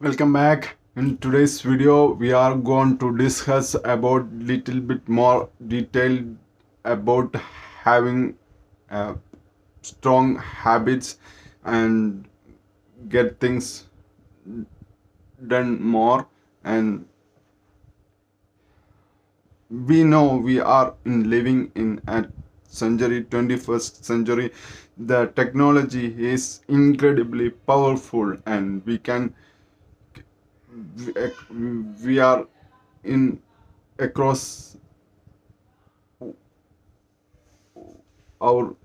Welcome back. In today's video, we are going to discuss about little bit more detail about having strong habits and get things done more. And we know we are living in a century, 21st century. The technology is incredibly powerful, and we are in across our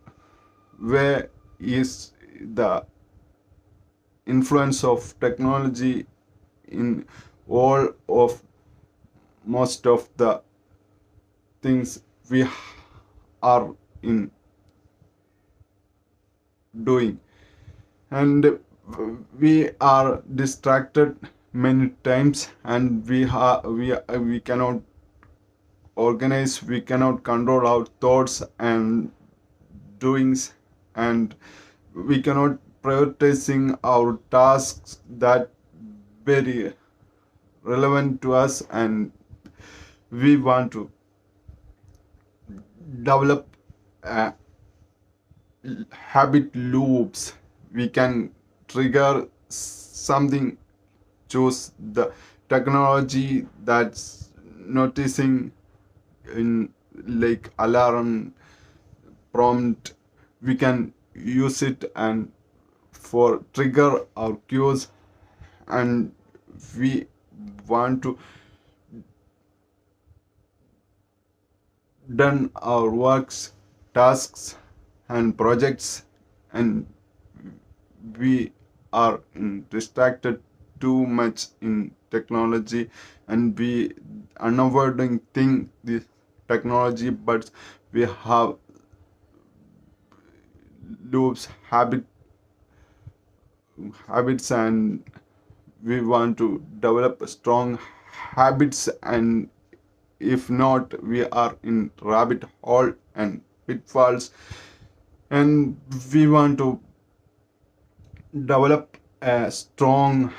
way is the influence of technology in all of most of the things we are in doing, and we are distracted many times, and we cannot organize, we cannot control our thoughts and doings, and we cannot prioritizing our tasks that very relevant to us, and we want to develop habit loops. We can trigger something, choose the technology that's noticing in like alarm prompt. We can use it and for trigger our cues, and we want to done our works, tasks and projects, and we are distracted too much in technology, and we unavoiding thing this technology, but we have loops habits, and we want to develop strong habits, and if not, we are in rabbit hole and pitfalls, and we want to develop a strong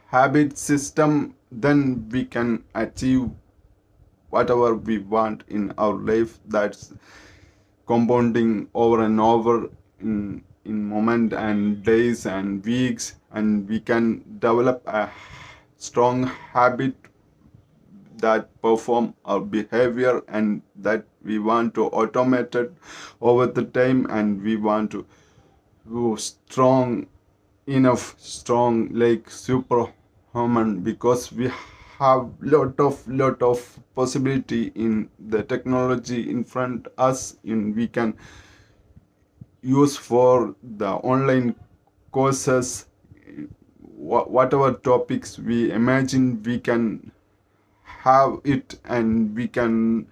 habit system. Then we can achieve whatever we want in our life, that's compounding over and over in moment and days and weeks, and we can develop a strong habit that perform our behavior, and that we want to automate it over the time, and we want to go strong like superhuman, because we have lot of possibility in the technology in front us, and we can use for the online courses, whatever topics we imagine, we can have it, and we can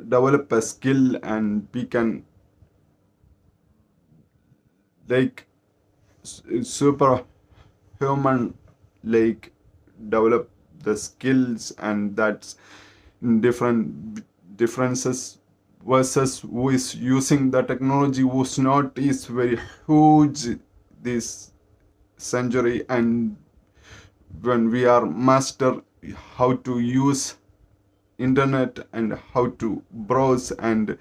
develop a skill, and we can like superhuman like develop the skills, and that's different differences versus who is using the technology, who's not, is very huge this century. And when we are master how to use internet and how to browse, and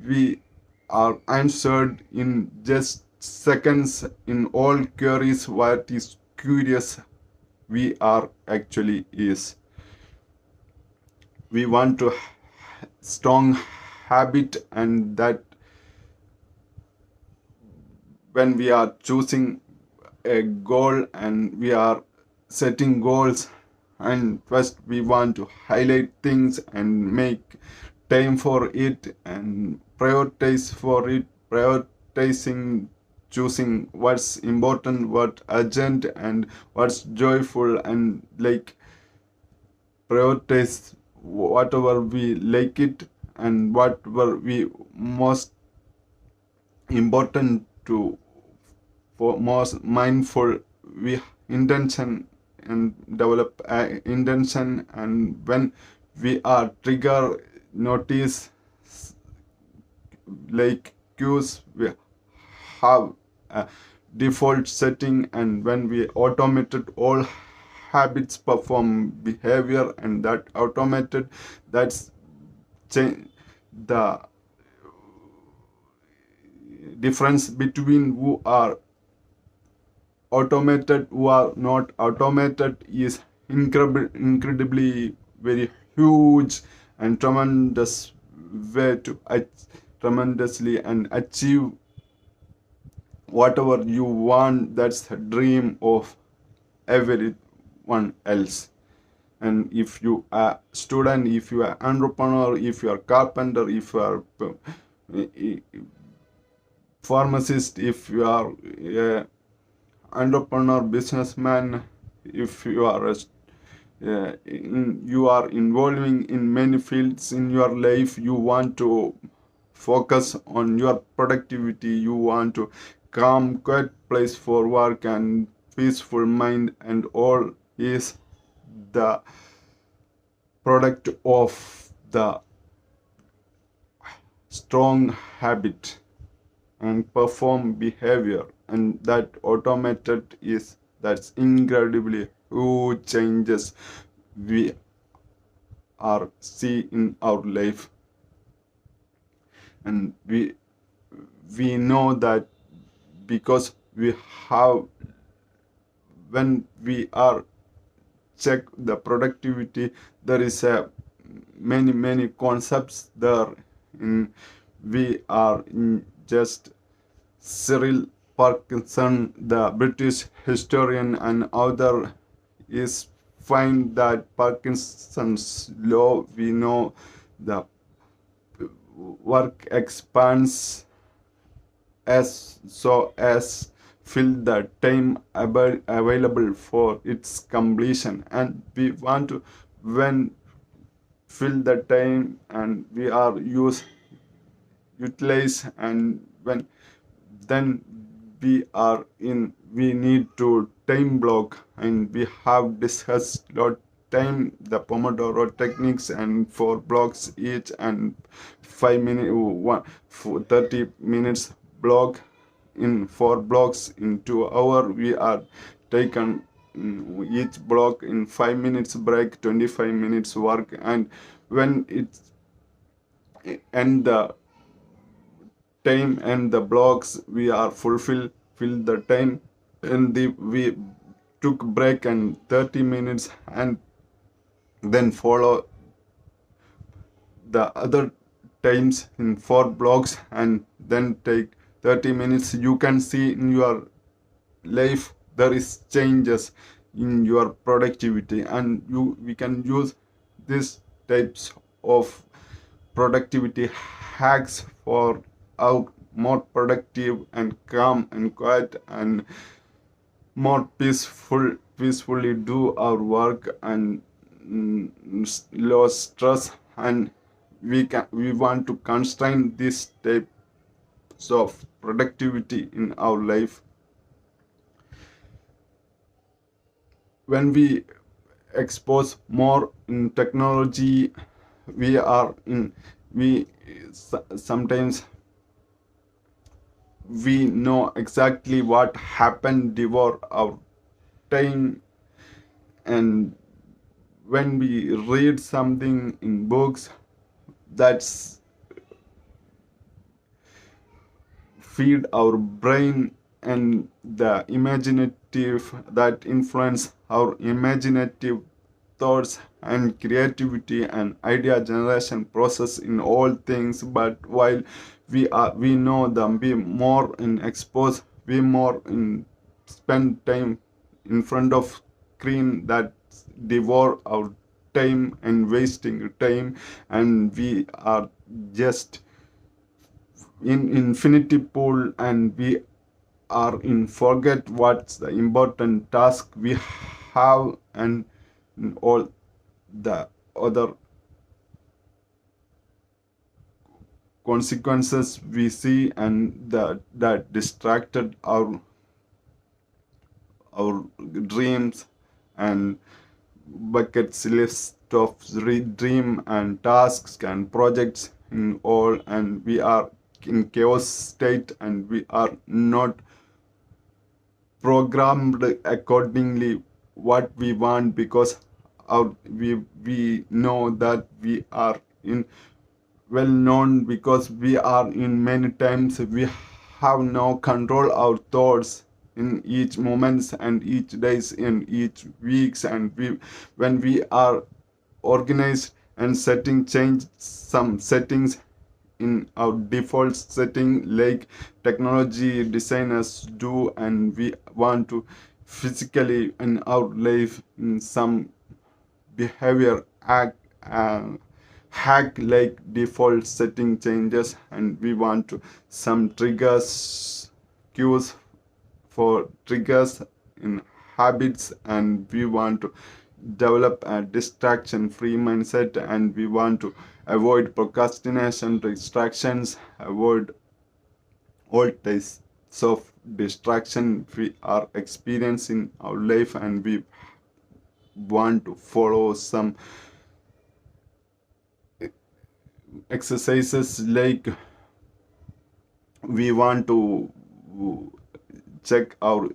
we are answered in just seconds in all queries what is curious we are actually is. We want to strong habit, and that when we are choosing a goal and we are setting goals, and first we want to highlight things and make time for it and prioritize for it, prioritizing, choosing what's important, what urgent, and what's joyful, and like prioritize whatever we like it, and whatever we most important to for most mindful, we intention and develop intention, and when we are trigger notice like cues, we have default setting, and when we automated all habits perform behavior, and that automated, that's change the difference between who are automated, who are not automated, is incredibly very huge and tremendous way to tremendously and achieve whatever you want. That's the dream of everyone else. And if you are student, if you are entrepreneur, if you are carpenter, if you are pharmacist, if you are entrepreneur, businessman, if you are you are involving in many fields in your life, you want to focus on your productivity, you want to calm quiet place for work and peaceful mind, and all is the product of the strong habit and perform behavior, and that automated is, that's incredibly huge changes we are see in our life. And we know that because we have, when we are check the productivity, there is a many concepts there in, we are in just Cyril Parkinson, the British historian and author, is find that Parkinson's law, we know the work expands as so as fill the time available for its completion, and we want to, when fill the time and we are utilize, and when then we need to time block, and we have discussed lot time the Pomodoro techniques, and 4 blocks each, and 5 minute one for 30 minutes block in 4 blocks in 2 hour. We are taken each block in 5 minutes break, 25 minutes work, and when it's end the time and the blocks, we are fill the time, and we took break and 30 minutes, and then follow the other times in 4 blocks, and then take 30 minutes. You can see in your life there is changes in your productivity, and we can use these types of productivity hacks for our more productive and calm and quiet and more peacefully do our work, and low stress, and we want to constrain this types of productivity in our life. When we expose more in technology, we are in we sometimes we know exactly what happened devour our time, and when we read something in books, that's feed our brain, and the imaginative that influence our imaginative thoughts and creativity and idea generation process in all things. But while we know them, we more in expose, we more in spend time in front of screen that devour our time and wasting time, and we are just in infinity pool, and we are in forget what's the important task we have, and all the other consequences we see, and that distracted our dreams and buckets list of dream and tasks and projects in all, and we are in chaos state, and we are not programmed accordingly what we want, because we know that we are in well known, because we are in many times we have no control our thoughts in each moments and each days in each weeks, and when we are organized and setting change some settings in our default setting like technology designers do, and we want to physically in our life in some behavior hack like default setting changes, and we want to some triggers cues for triggers in habits, and we want to develop a distraction free mindset, and we want to avoid procrastination distractions, avoid all types of distraction we are experiencing our life, and we want to follow some exercises like we want to check our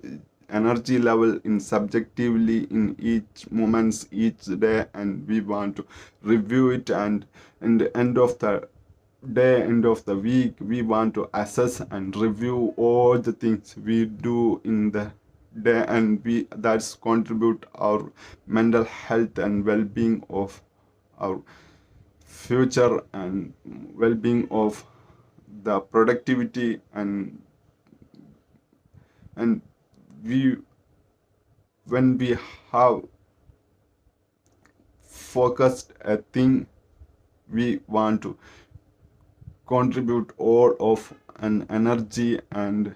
energy level in subjectively in each moments each day, and we want to review it, and in the end of the day, end of the week, we want to assess and review all the things we do in the day, and we that's contribute our mental health and well-being of our future and well-being of the productivity, and we when we have focused a thing, we want to contribute all of an energy and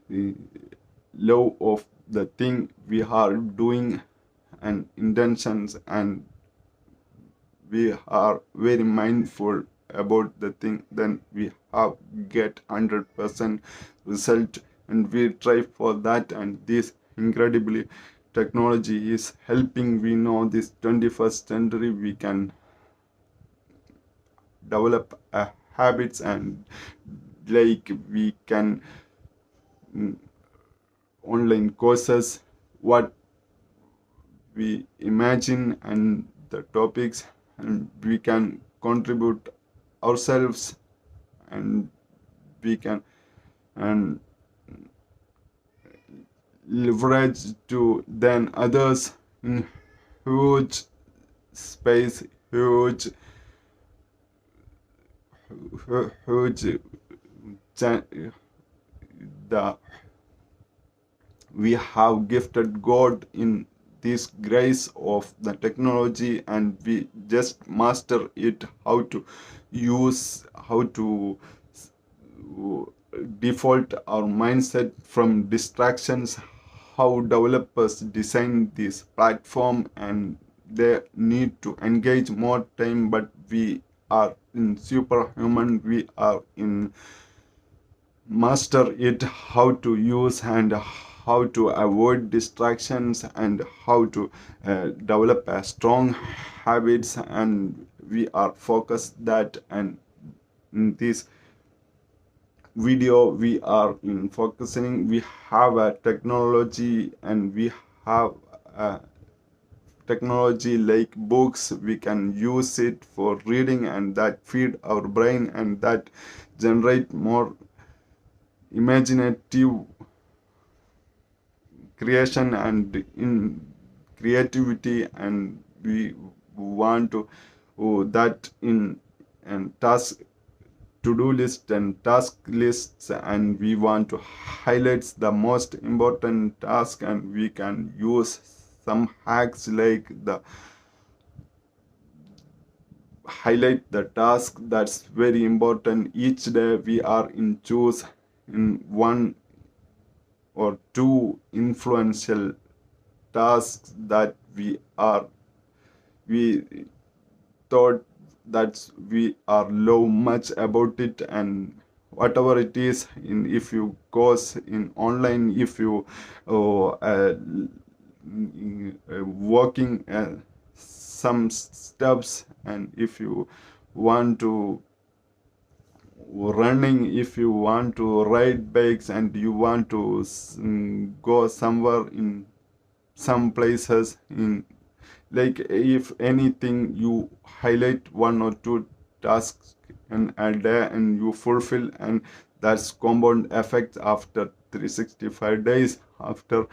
the love of the thing we are doing and intentions, and we are very mindful about the thing, then we have get 100% result, and we try for that, and this incredibly technology is helping. We know this 21st century we can develop habits, and like we can online courses what we imagine and the topics, and we can contribute ourselves, and we can and leverage to then others in huge space, huge the we have gifted God in this grace of the technology, and we just master it, how to use, how to default our mindset from distractions, how developers design this platform, and they need to engage more time, but we are in superhuman, we are in master it, how to use and how to avoid distractions, and how to develop a strong habits, and we are focused that, and in this video we are in focusing, we have a technology, and we have a technology like books, we can use it for reading, and that feed our brain, and that generate more imaginative creation and in creativity, and we want to that in and task to-do list and task lists, and we want to highlight the most important task, and we can use some hacks like the highlight the task that's very important each day. We are in choose in one or two influential tasks that we thought that we are low much about it, and whatever it is in, if you course in online, if you working some steps, and if you want to running, if you want to ride bikes, and you want to go somewhere in some places, in like if anything, you highlight one or two tasks in a day and you fulfill, and that's compound effect after 365 days, after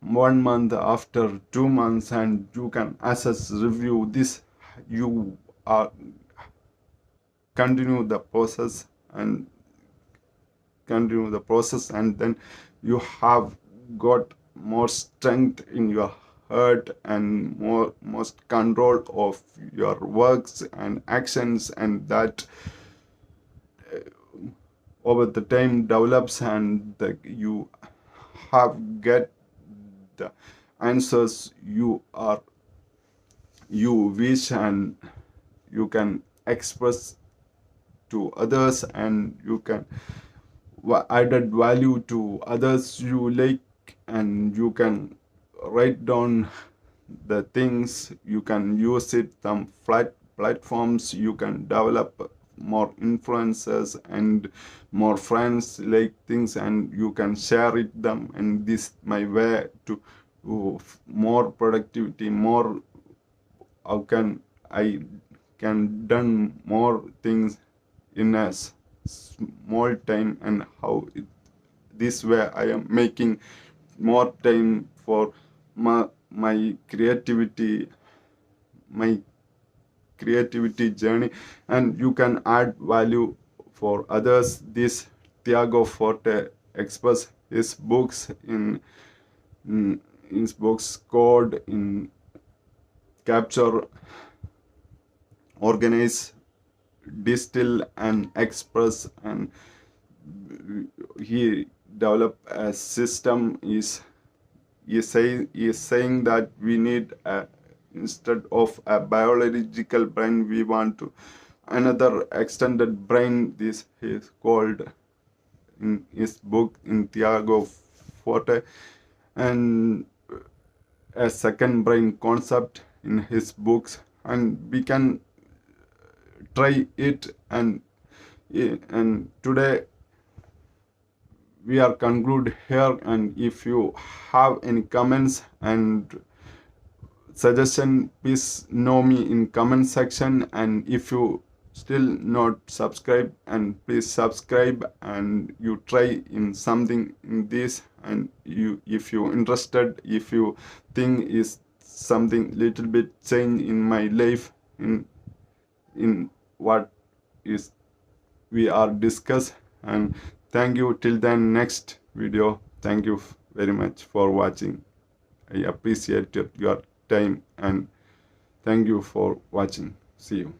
1 month, after 2 months, and you can assess, review this. You are continue the process and and then you have got more strength in your heart and more most control of your works and actions, and that over the time develops, and you have get the answers you wish, and you can express to others, and you can added value to others you like, and you can write down the things, you can use it some flat platforms, you can develop more influences and more friends like things, and you can share it them, and this my way to more productivity, more how can I can done more things in a small time, and how this way I am making more time for my my creativity journey, and you can add value for others. This Tiago Forte express his books in his books called in capture, organize, distill, and express, and he developed a system. Is saying that we need instead of a biological brain, we want to another extended brain. This is called in his book in Tiago Forte, and a second brain concept in his books, and we can try it. And today we are conclude here, and if you have any comments and suggestion, please know me in comment section, and if you still not subscribe, and please subscribe, and you try in something in this, and you if you interested, if you think is something little bit change in my life, in what is we are discuss. And thank you till then, next video. Thank you very much for watching. I appreciate your time, and thank you for watching. See you.